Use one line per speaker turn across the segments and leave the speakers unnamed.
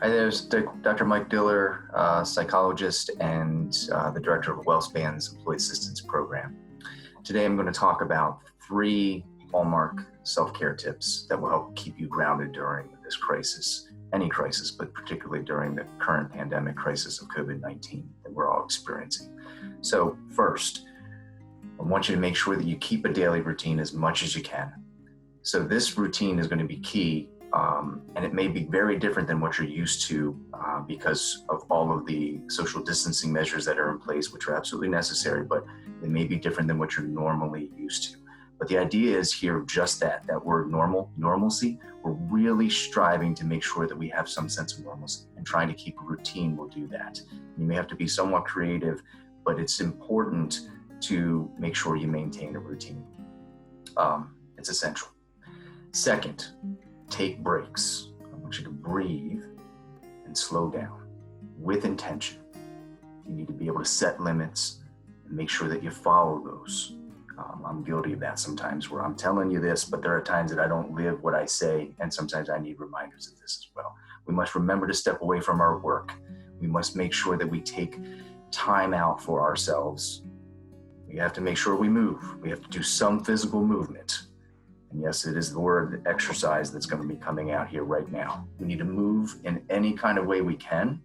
Hi, there's Dr. Mike Diller, psychologist and the director of WellSpan's Employee Assistance Program. Today I'm going to talk about 3 Hallmark self-care tips that will help keep you grounded during this crisis, any crisis, but particularly during the current pandemic crisis of COVID-19 that we're all experiencing. So first, I want you to make sure that you keep a daily routine as much as you can. So this routine is going to be key. And it may be very different than what you're used to because of all of the social distancing measures that are in place, which are absolutely necessary, but it may be different than what you're normally used to. But the idea is here just that word normalcy. We're really striving to make sure that we have some sense of normalcy, and trying to keep a routine will do that. You may have to be somewhat creative, but it's important to make sure you maintain a routine. It's essential. Second, take breaks. I want you to breathe and slow down with intention. You need to be able to set limits and make sure that you follow those. I'm guilty of that sometimes, where I'm telling you this, but there are times that I don't live what I say, and sometimes I need reminders of this as well. We must remember to step away from our work. We must make sure that we take time out for ourselves. We have to make sure we move. We have to do some physical movement. And yes, it is the word exercise that's going to be coming out here right now. We need to move in any kind of way we can.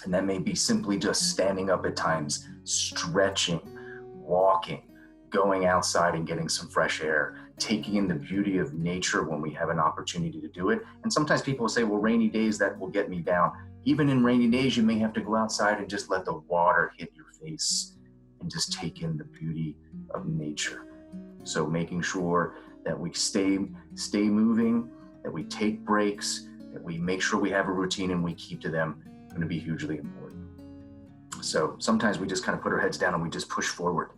And that may be simply just standing up at times, stretching, walking, going outside and getting some fresh air, taking in the beauty of nature when we have an opportunity to do it. And sometimes people will say, well, rainy days, that will get me down. Even in rainy days, you may have to go outside and just let the water hit your face and just take in the beauty of nature. So making sure that we stay moving, that we take breaks, that we make sure we have a routine and we keep to them, is going to be hugely important. So sometimes we just kind of put our heads down and we just push forward,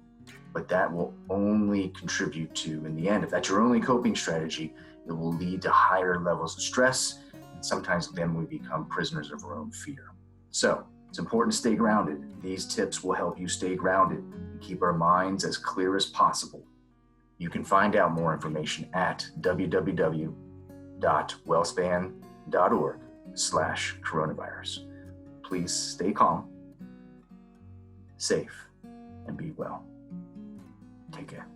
but that will only contribute to, in the end, if that's your only coping strategy, it will lead to higher levels of stress, and sometimes then we become prisoners of our own fear. So it's important to stay grounded. These tips will help you stay grounded and keep our minds as clear as possible. You can find out more information at www.wellspan.org/coronavirus. Please stay calm, safe, and be well. Take care.